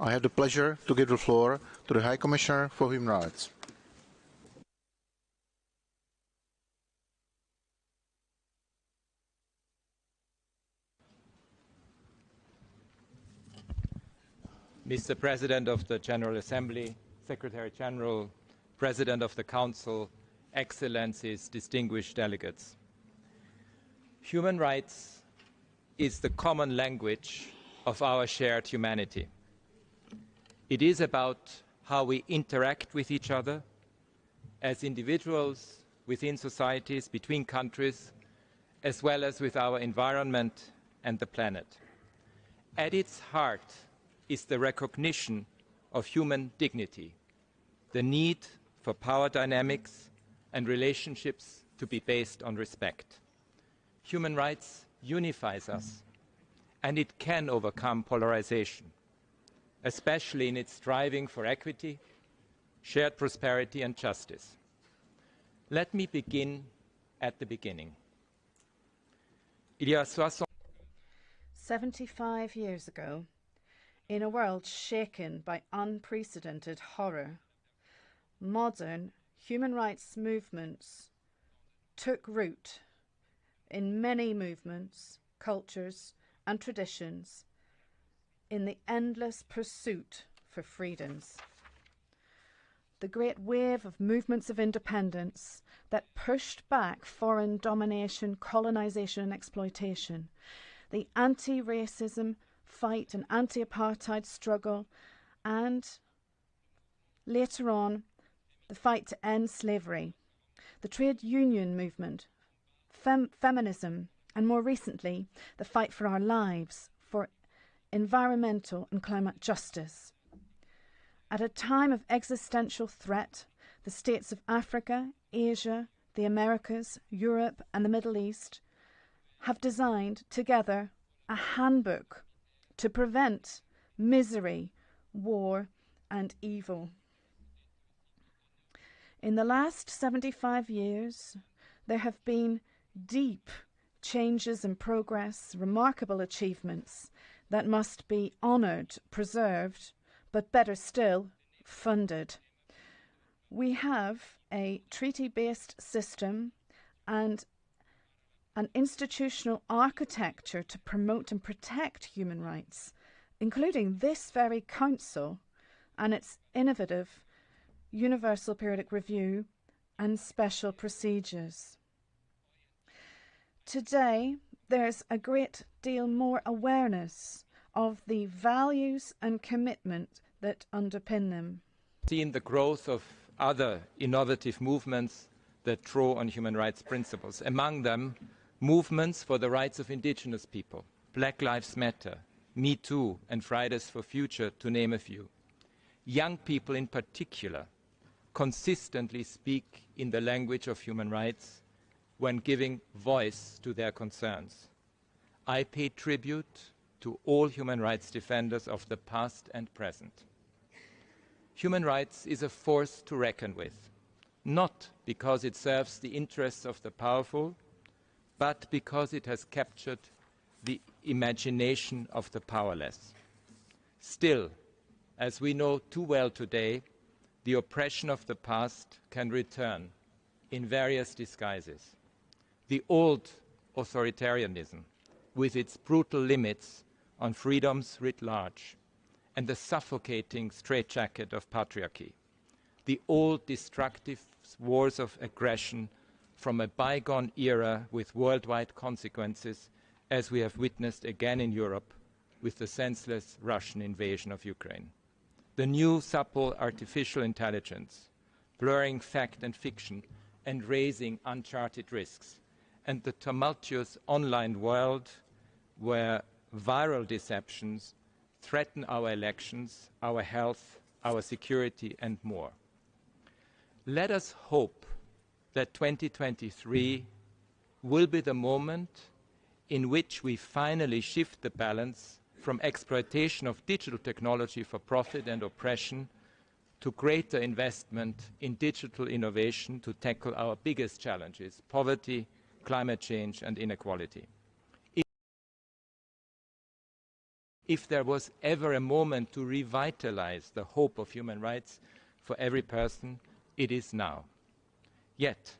I have the pleasure to give the floor to the High Commissioner for Human Rights. Mr. President of the General Assembly, Secretary General, President of the Council, Excellencies, distinguished delegates. Human rights is the common language of our shared humanity. It is about how we interact with each other as individuals, within societies, between countries, as well as with our environment and the planet. At its heart is the recognition of human dignity, the need for power dynamics and relationships to be based on respect. Human rights unifies us, and it can overcome polarization, especially in its striving for equity, shared prosperity and justice. Let me begin at the beginning. 75 years ago, in a world shaken by unprecedented horror, modern human rights movements took root in many movements, cultures, and traditions in the endless pursuit for freedoms. The great wave of movements of independence that pushed back foreign domination, colonization, and exploitation, the anti-racism fight and anti-apartheid struggle, and later on, the fight to end slavery, the trade union movement, feminism, and more recently, the fight for our lives, for environmental and climate justice. At a time of existential threat, the states of Africa, Asia, the Americas, Europe, and the Middle East have designed together a handbook to prevent misery, war, and evil. In the last 75 years, there have been deep changes and progress, remarkable achievements that must be honoured, preserved, but better still, funded. We have a treaty-based system and an institutional architecture to promote and protect human rights, including this very Council and its innovative Universal Periodic Review and special procedures. Today, there's a great deal more awareness of the values and commitment that underpin them. Seen the growth of other innovative movements that draw on human rights principles, among them movements for the rights of indigenous people, Black Lives Matter, Me Too, and Fridays for Future, to name a few. Young people in particular consistently speak in the language of human rights when giving voice to their concerns. I pay tribute to all human rights defenders of the past and present. Human rights is a force to reckon with, not because it serves the interests of the powerful, but because it has captured the imagination of the powerless. Still, as we know too well today, the oppression of the past can return in various disguises. The old authoritarianism, with its brutal limits on freedoms writ large, and the suffocating straitjacket of patriarchy. The old destructive wars of aggression from a bygone era with worldwide consequences, as we have witnessed again in Europe with the senseless Russian invasion of Ukraine. The new supple artificial intelligence, blurring fact and fiction and raising uncharted risks, and the tumultuous online world where viral deceptions threaten our elections, our health, our security, and more. Let us hope that 2023 will be the moment in which we finally shift the balance from exploitation of digital technology for profit and oppression to greater investment in digital innovation to tackle our biggest challenges, poverty, climate change, and inequality. If there was ever a moment to revitalize the hope of human rights for every person, it is now. Yet,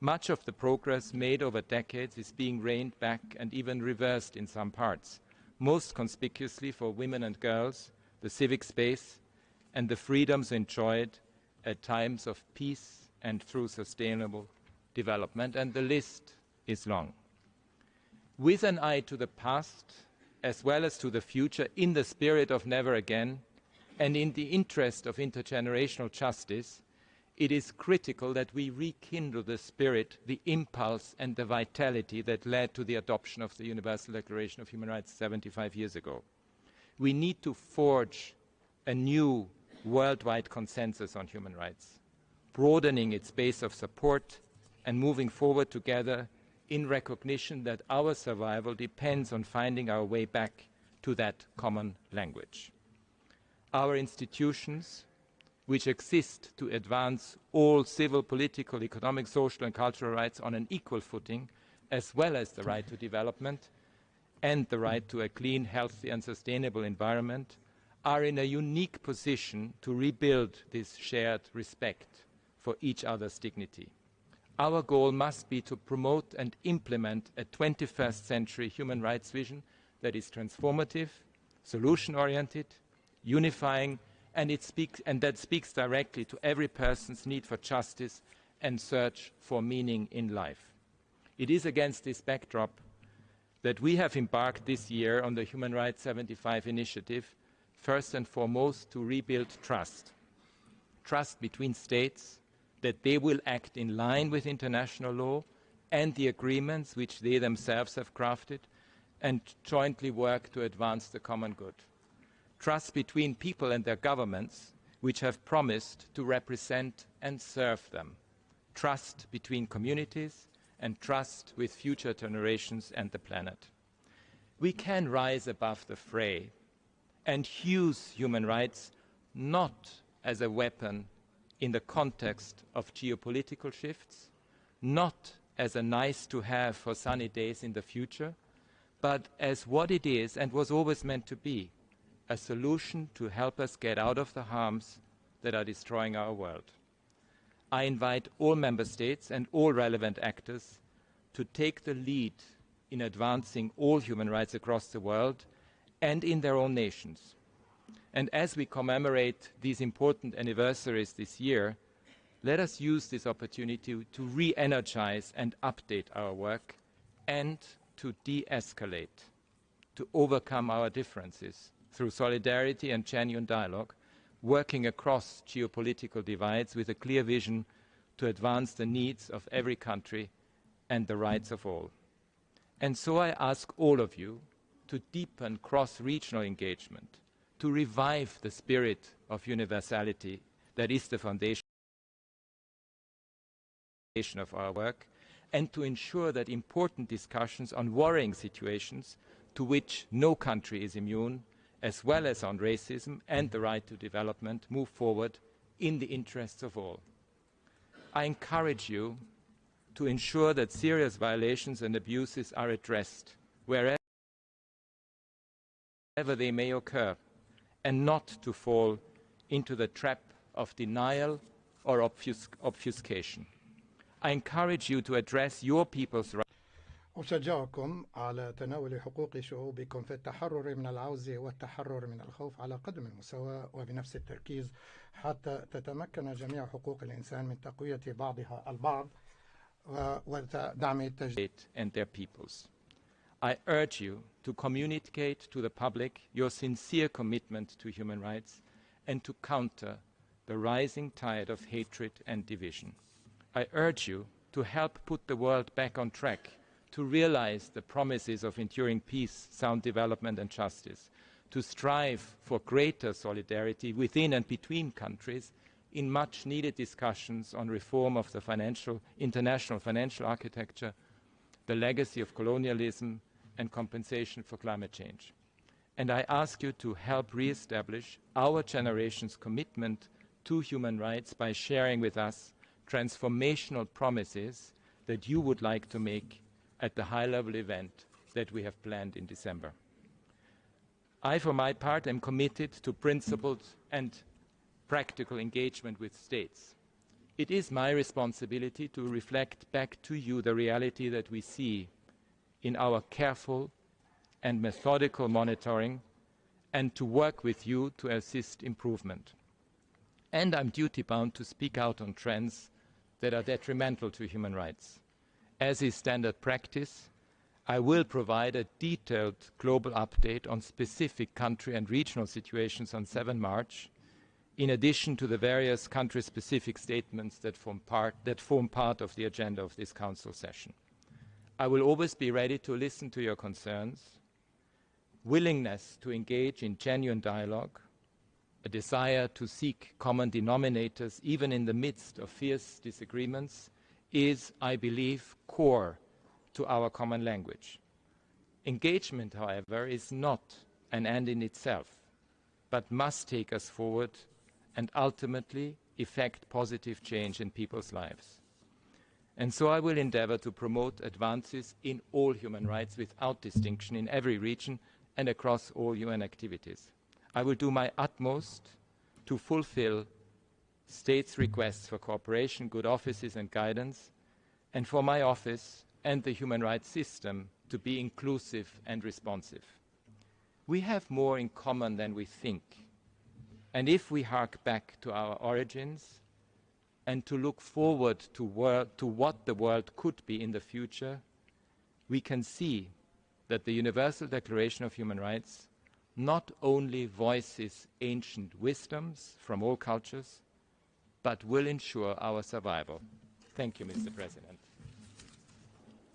much of the progress made over decades is being reined back and even reversed in some parts, most conspicuously for women and girls, the civic space, and the freedoms enjoyed at times of peace and through sustainable development, and the list is long. With an eye to the past, as well as to the future, in the spirit of never again, and in the interest of intergenerational justice, it is critical that we rekindle the spirit, the impulse, and the vitality that led to the adoption of the Universal Declaration of Human Rights 75 years ago. We need to forge a new worldwide consensus on human rights, broadening its base of support and moving forward together in recognition that our survival depends on finding our way back to that common language. Our institutions, which exist to advance all civil, political, economic, social and cultural rights on an equal footing, as well as the right to development and the right to a clean, healthy and sustainable environment, are in a unique position to rebuild this shared respect for each other's dignity. Our goal must be to promote and implement a 21st century human rights vision that is transformative, solution-oriented, unifying, and that speaks directly to every person's need for justice and search for meaning in life. It is against this backdrop that we have embarked this year on the Human Rights 75 initiative, first and foremost to rebuild trust. Trust between states, that they will act in line with international law and the agreements which they themselves have crafted, and jointly work to advance the common good. Trust between people and their governments, which have promised to represent and serve them. Trust between communities and trust with future generations and the planet. We can rise above the fray and use human rights not as a weapon in the context of geopolitical shifts, not as a nice to have for sunny days in the future, but as what it is and was always meant to be, a solution to help us get out of the harms that are destroying our world. I invite all member states and all relevant actors to take the lead in advancing all human rights across the world and in their own nations. And as we commemorate these important anniversaries this year, let us use this opportunity to re-energize and update our work and to de-escalate, to overcome our differences through solidarity and genuine dialogue, working across geopolitical divides with a clear vision to advance the needs of every country and the rights of all. And so I ask all of you to deepen cross-regional engagement, to revive the spirit of universality that is the foundation of our work, and to ensure that important discussions on worrying situations to which no country is immune, as well as on racism and the right to development, move forward in the interests of all. I encourage you to ensure that serious violations and abuses are addressed wherever they may occur, and not to fall into the trap of denial or obfuscation. I encourage you to address your people's rights. أشجعكم على تناول حقوق شعوبكم في التحرر من العوز والتحرر من الخوف على قدم المساواة وبنفس التركيز حتى تتمكن جميع حقوق الإنسان من تقوية بعضها البعض ودعم التجديد. And their peoples. I urge you to communicate to the public your sincere commitment to human rights and to counter the rising tide of hatred and division. I urge you to help put the world back on track, to realize the promises of enduring peace, sound development and justice, to strive for greater solidarity within and between countries in much needed discussions on reform of the international financial architecture, the legacy of colonialism and compensation for climate change. And I ask you to help re-establish our generation's commitment to human rights by sharing with us transformational promises that you would like to make at the high-level event that we have planned in December. I, for my part, am committed to principled and practical engagement with states. It is my responsibility to reflect back to you the reality that we see in our careful and methodical monitoring, and to work with you to assist improvement. And I'm duty-bound to speak out on trends that are detrimental to human rights. As is standard practice, I will provide a detailed global update on specific country and regional situations on 7 March, in addition to the various country-specific statements that form part of the agenda of this Council session. I will always be ready to listen to your concerns. Willingness to engage in genuine dialogue, a desire to seek common denominators even in the midst of fierce disagreements is, I believe, core to our common language. Engagement, however, is not an end in itself, but must take us forward and ultimately effect positive change in people's lives. And so I will endeavor to promote advances in all human rights without distinction in every region and across all UN activities. I will do my utmost to fulfill states' requests for cooperation, good offices and guidance, and for my office and the human rights system to be inclusive and responsive. We have more in common than we think. And if we hark back to our origins and to look forward to what the world could be in the future, we can see that the Universal Declaration of Human Rights not only voices ancient wisdoms from all cultures, but will ensure our survival. Thank you, Mr. President.